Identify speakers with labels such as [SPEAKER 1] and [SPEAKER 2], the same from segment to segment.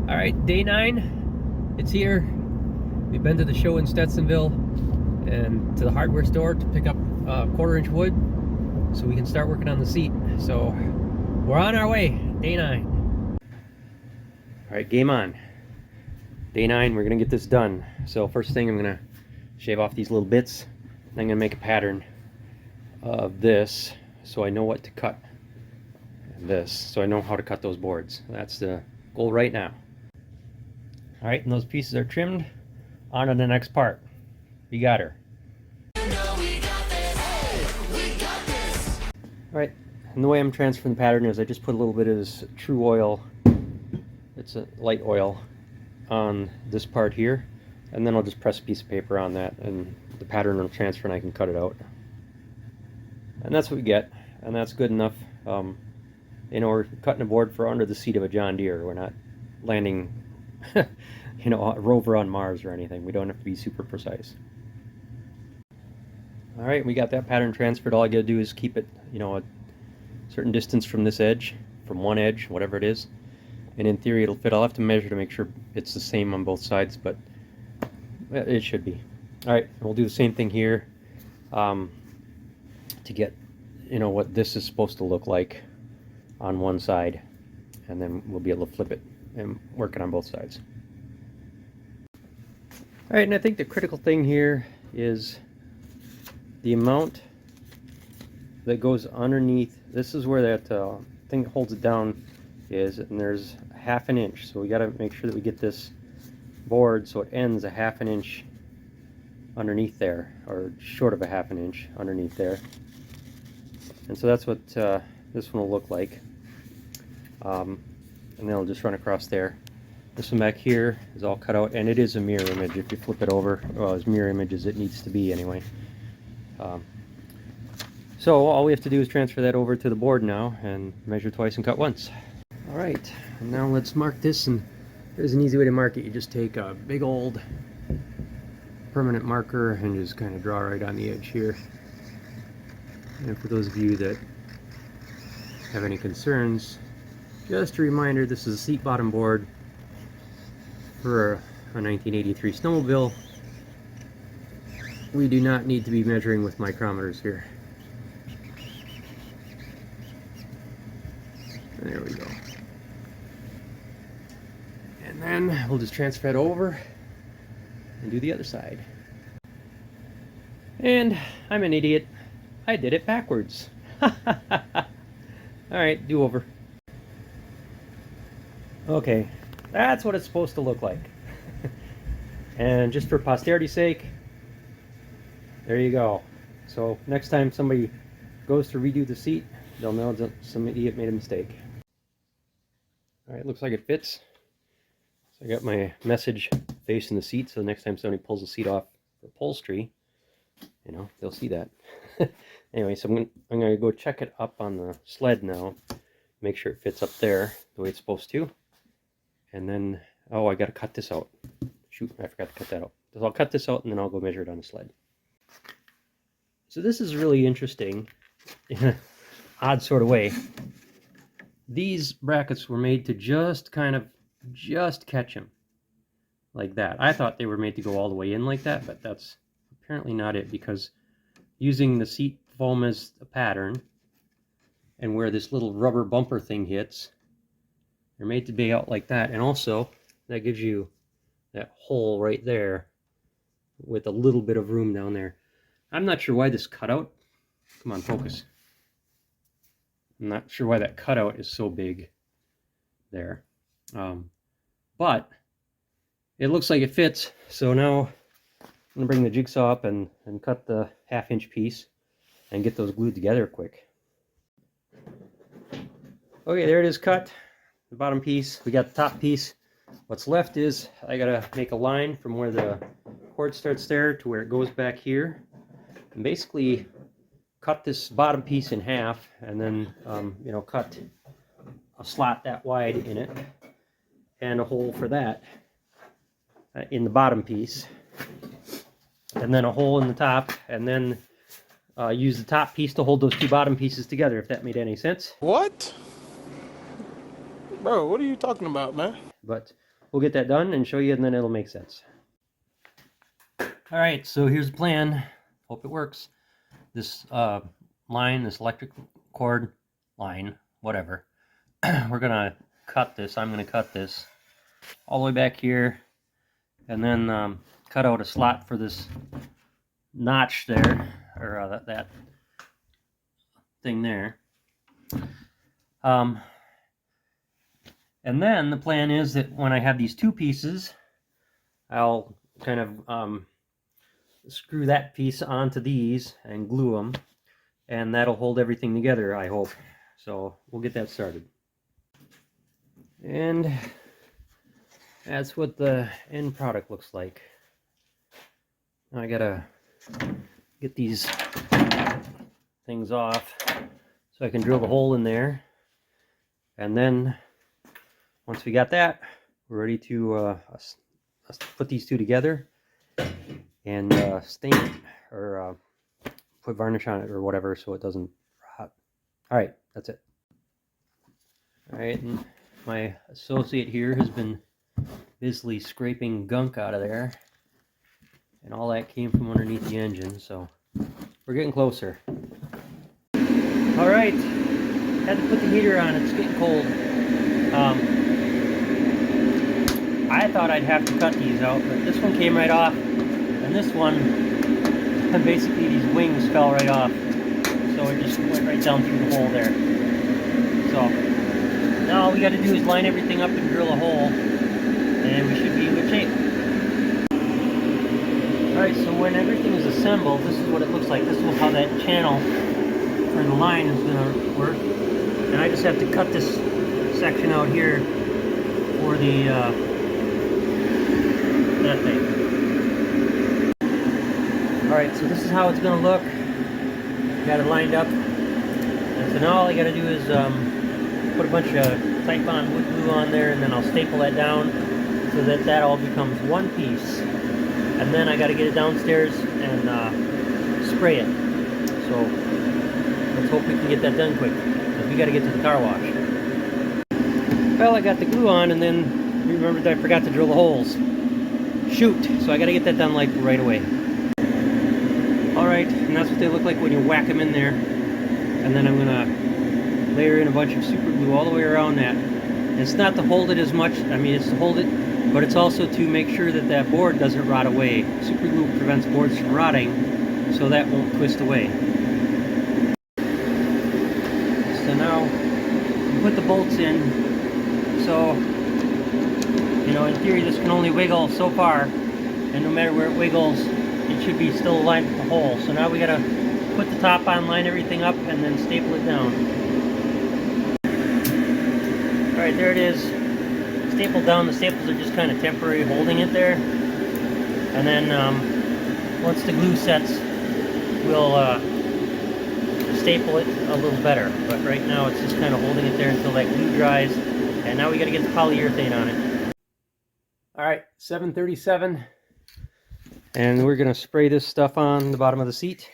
[SPEAKER 1] All right, day 9. It's here. We've been to the show in Stetsonville and to the hardware store to pick up 1/4-inch wood so we can start working on the seat. So we're on our way, day 9. All right, game on. Day 9, we're gonna get this done. So first thing, I'm gonna shave off these little bits. And I'm gonna make a pattern of this so I know what to cut. And this, so I know how to cut those boards. That's the goal right now. All right, and those pieces are trimmed. On to the next part. We got her. All right, and the way I'm transferring the pattern is I just put a little bit of this true oil. It's a light oil on this part here, and then I'll just press a piece of paper on that, and the pattern will transfer, and I can cut it out. And that's what we get, and that's good enough. You know, we're cutting a board for under the seat of a John Deere. We're not landing you know, a rover on Mars or anything. We don't have to be super precise. All right, we got that pattern transferred. All I gotta do is keep it, you know, a certain distance from this edge, from one edge, whatever it is, and in theory it'll fit. I'll have to measure to make sure it's the same on both sides, but it should be. All right, and we'll do the same thing here to get, you know, what this is supposed to look like on one side, and then we'll be able to flip it and work it on both sides. All right, and I think the critical thing here is the amount that goes underneath. This is where that thing that holds it down is, and there's 1/2 inch. So we got to make sure that we get this board so it ends 1/2 inch underneath there, or short of 1/2 inch underneath there. And so that's what this one will look like. And then I'll just run across there. This one back here is all cut out, and it is a mirror image. If you flip it over, well, as mirror image as it needs to be anyway. So all we have to do is transfer that over to the board now and measure twice and cut once. All right, and now let's mark this, and there's an easy way to mark it. You just take a big old permanent marker and just kind of draw right on the edge here. And for those of you that have any concerns, just a reminder, this is a seat bottom board for a 1983 snowmobile. We do not need to be measuring with micrometers here. There we go. And then we'll just transfer it over and do the other side. And I'm an idiot. I did it backwards. Alright, do over. Okay, that's what it's supposed to look like. And just for posterity's sake, there you go. So next time somebody goes to redo the seat, they'll know that some idiot made a mistake. Alright, looks like it fits. So I got my message facing the seat, so the next time somebody pulls the seat off for upholstery, you know, they'll see that. Anyway, so I'm gonna go check it up on the sled now, make sure it fits up there the way it's supposed to. And then, oh, I gotta cut this out. Shoot, I forgot to cut that out. So I'll cut this out and then I'll go measure it on the sled. So this is really interesting in an odd sort of way. These brackets were made to just kind of catch him like that. I thought they were made to go all the way in like that, but that's apparently not it, because using the seat foam as a pattern and where this little rubber bumper thing hits, they're made to be out like that. And also that gives you that hole right there with a little bit of room down there. I'm not sure why this cutout, come on, focus. I'm not sure why that cutout is so big there. But it looks like it fits. So now I'm gonna bring the jigsaw up and cut the 1/2 inch piece and get those glued together quick. Okay, there it is cut. The bottom piece, we got the top piece. What's left is I gotta make a line from where the cord starts there to where it goes back here, and basically cut this bottom piece in half, and then you know, cut a slot that wide in it and a hole for that in the bottom piece, and then a hole in the top, and then use the top piece to hold those two bottom pieces together, if that made any sense.
[SPEAKER 2] What? Bro, what are you talking about, man?
[SPEAKER 1] But we'll get that done and show you, and then it'll make sense. All right, so here's the plan. Hope it works. This line, this electric cord line, whatever, we're gonna cut this. I'm gonna cut this all the way back here, and then cut out a slot for this notch there, or that thing there. And then the plan is that when I have these two pieces, I'll kind of screw that piece onto these and glue them, and that'll hold everything together, I hope. So we'll get that started. And that's what the end product looks like. Now I gotta get these things off so I can drill the hole in there. And then once we got that, we're ready to put these two together and stain it, or put varnish on it or whatever so it doesn't rot. All right, that's it. All right, and my associate here has been busily scraping gunk out of there, and all that came from underneath the engine, so we're getting closer. All right, had to put the heater on. It's getting cold. I thought I'd have to cut these out, but this one came right off, and this one, and basically these wings fell right off, so it just went right down through the hole there. So now all we got to do is line everything up and drill a hole, and we should be in good shape. Alright, so when everything is assembled, this is what it looks like. This is how that channel for the line is going to work. And I just have to cut this section out here for the that thing. Alright, so this is how it's going to look. Got it lined up. And so now all I got to do is put a bunch of Type-On wood glue on there, and then I'll staple that down so that that all becomes one piece. And then I got to get it downstairs and spray it. So let's hope we can get that done quick, because we got to get to the car wash. Well, I got the glue on, and then remembered that I forgot to drill the holes. Shoot! So I got to get that done like right away. Alright, and that's what they look like when you whack them in there. And then I'm going to layer in a bunch of super glue all the way around that. And it's not to hold it as much, I mean it's to hold it, but it's also to make sure that that board doesn't rot away. Super glue prevents boards from rotting, so that won't twist away. So now, you put the bolts in, so, you know, in theory this can only wiggle so far, and no matter where it wiggles, it should be still aligned with the hole. So now we gotta put the top on, line everything up, and then staple it down. Alright, there it is. Stapled down. The staples are just kind of temporary holding it there. And then once the glue sets, we'll staple it a little better. But right now it's just kind of holding it there until that glue dries. And now we got to get the polyurethane on it. Alright, 737. And we're going to spray this stuff on the bottom of the seat.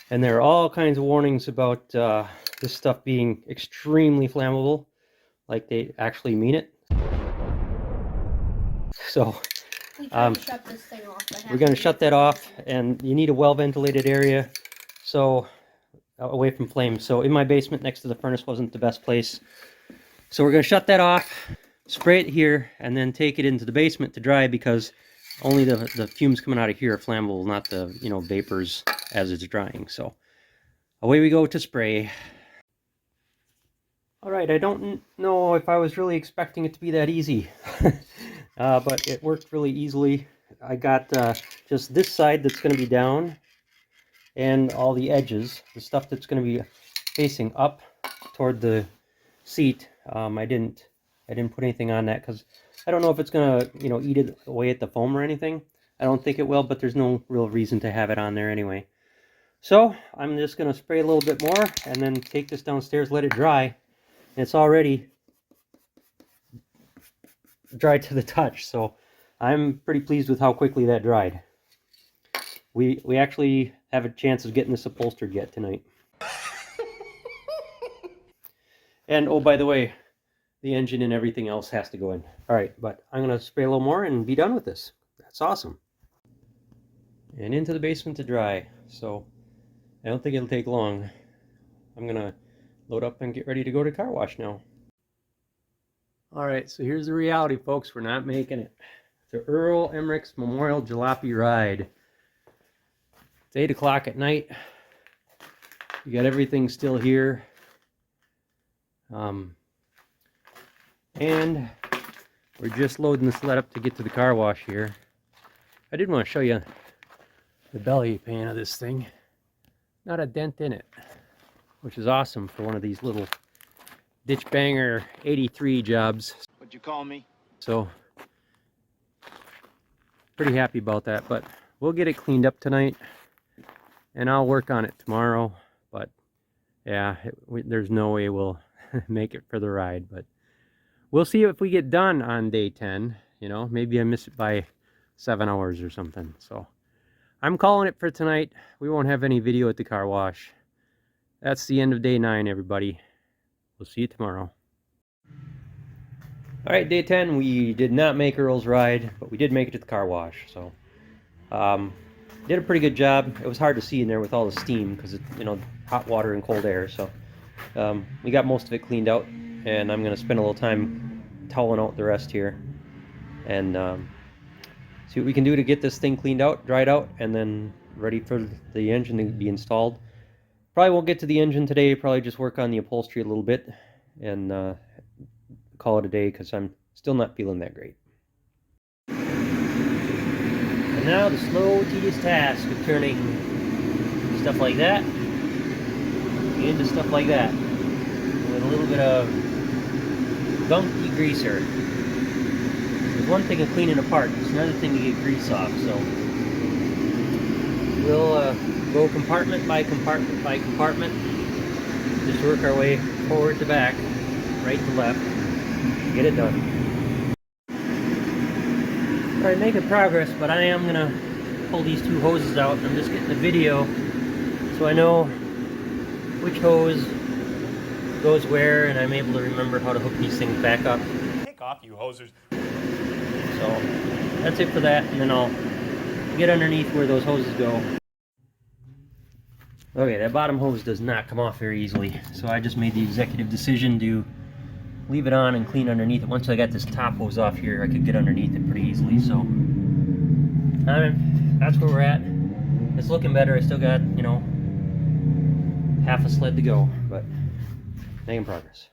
[SPEAKER 1] And there are all kinds of warnings about this stuff being extremely flammable. Like they actually mean it. So we're going to shut that off, and you need a well-ventilated area, so away from flames. So in my basement next to the furnace wasn't the best place. So we're going to shut that off, spray it here, and then take it into the basement to dry, because only the fumes coming out of here are flammable, not the, you know, vapors as it's drying. So away we go to spray. Alright, I don't know if I was really expecting it to be that easy, but it worked really easily. I got just this side that's going to be down, and all the edges, the stuff that's going to be facing up toward the seat. I didn't put anything on that because I don't know if it's going to, you know, eat it away at the foam or anything. I don't think it will, but there's no real reason to have it on there anyway. So I'm just going to spray a little bit more and then take this downstairs, let it dry. It's already dry to the touch, so I'm pretty pleased with how quickly that dried. We actually have a chance of getting this upholstered yet tonight. And oh, by the way, the engine and everything else has to go in. All right, but I'm gonna spray a little more and be done with this. That's awesome. And into the basement to dry. So I don't think it'll take long. I'm gonna load up and get ready to go to car wash now. All right, so here's the reality, folks. We're not making it. The Earl Emmerich's Memorial Jalopy Ride. It's 8 o'clock at night. You got everything still here. And we're just loading the sled up to get to the car wash here. I did want to show you the belly pan of this thing. Not a dent in it, which is awesome for one of these little ditch banger 83 jobs.
[SPEAKER 2] What'd you call me?
[SPEAKER 1] So pretty happy about that, but we'll get it cleaned up tonight and I'll work on it tomorrow. But yeah, there's no way we'll make it for the ride, but we'll see if we get done on day 10. You know, maybe I miss it by 7 hours or something. So I'm calling it for tonight. We won't have any video at the car wash. That's the end of day 9, everybody. We'll see you tomorrow. All right, day 10, we did not make Earl's ride, but we did make it to the car wash. So did a pretty good job. It was hard to see in there with all the steam because it's, you know, hot water and cold air. So we got most of it cleaned out, and I'm gonna spend a little time toweling out the rest here and see what we can do to get this thing cleaned out, dried out, and then ready for the engine to be installed. Probably won't get to the engine today. Probably just work on the upholstery a little bit and call it a day because I'm still not feeling that great. And now the slow, tedious task of turning stuff like that into stuff like that with a little bit of gunk degreaser. There's one thing of cleaning apart, it's another thing to get grease off. So we'll go compartment by compartment by compartment, just work our way forward to back, right to left, get it done. Alright, making progress, but I am gonna pull these 2 hoses out. I'm just getting the video so I know which hose goes where, and I'm able to remember how to hook these things back up.
[SPEAKER 2] Take off, you hosers.
[SPEAKER 1] So that's it for that, and then I'll get underneath where those hoses go. Okay, that bottom hose does not come off very easily, so I just made the executive decision to leave it on and clean underneath it. Once I got this top hose off here, I could get underneath it pretty easily. So that's where we're at. It's looking better. I still got, you know, half a sled to go, but making progress.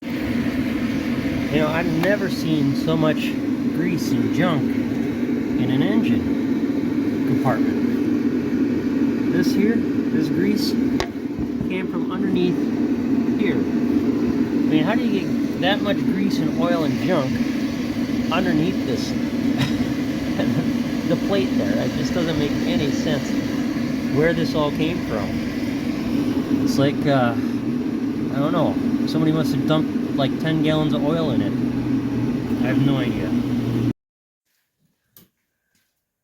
[SPEAKER 1] You know, I've never seen so much grease and junk in an engine compartment. This here, this grease came from underneath here. I mean, how do you get that much grease and oil and junk underneath this the plate there? It just doesn't make any sense where this all came from. It's like I don't know, somebody must have dumped like 10 gallons of oil in it. I have no idea.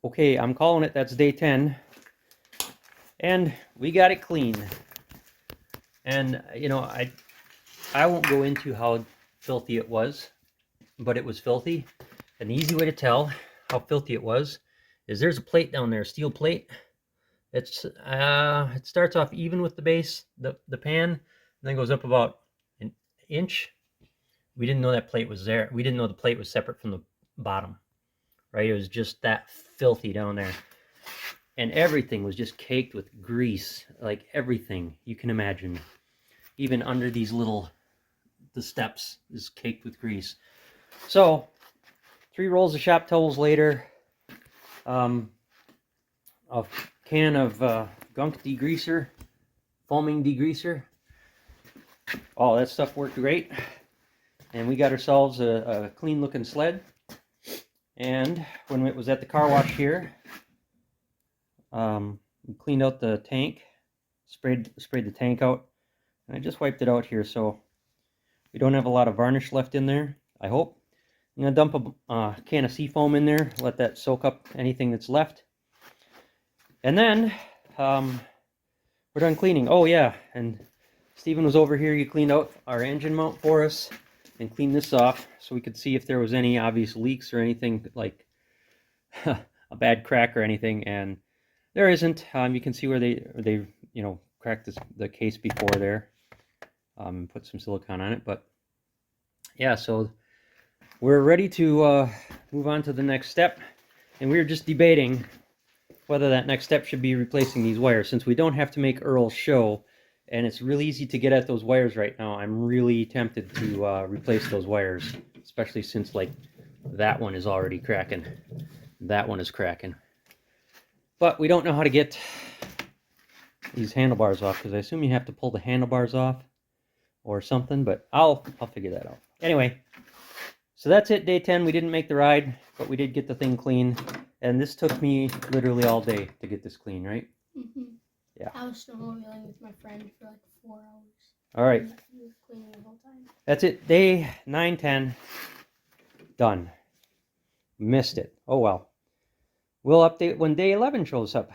[SPEAKER 1] Okay, I'm calling it. That's day 10. And we got it clean. And, you know, I won't go into how filthy it was, but it was filthy. And the easy way to tell how filthy it was is there's a plate down there, a steel plate. It's it starts off even with the base, the pan, and then goes up about an inch. We didn't know that plate was there. We didn't know the plate was separate from the bottom, right? It was just that filthy down there. And everything was just caked with grease, like everything you can imagine. Even under these the steps is caked with grease. So 3 rolls of shop towels later, a can of gunk degreaser, foaming degreaser. All that stuff worked great. And we got ourselves a clean looking sled. And when it was at the car wash here, we cleaned out the tank, sprayed the tank out, and I just wiped it out here, so we don't have a lot of varnish left in there, I hope. I'm going to dump a can of seafoam in there, let that soak up anything that's left. And then we're done cleaning. Oh yeah, and Stephen was over here. He cleaned out our engine mount for us. and clean this off so we could see if there was any obvious leaks or anything like a bad crack or anything, and there isn't. You can see where they cracked the case before there. Put some silicone on it, but yeah, so we're ready to move on to the next step, and we were just debating whether that next step should be replacing these wires, since we don't have to make Earl show, and it's really easy to get at those wires right now. I'm really tempted to replace those wires, especially since like that one is already cracking, that one is cracking, but we don't know how to get these handlebars off, because I assume you have to pull the handlebars off or something, but I'll figure that out. Anyway, so that's it, day 10. We didn't make the ride, but we did get the thing clean, and this took me literally all day to get this clean, right?
[SPEAKER 3] Mm-hmm.
[SPEAKER 1] Yeah.
[SPEAKER 3] I was snowmobiling with my friend for like 4 hours.
[SPEAKER 1] All right.
[SPEAKER 3] He was cleaning the whole time.
[SPEAKER 1] That's it. Day 9, 10. Done. Missed it. Oh well. We'll update when day 11 shows up.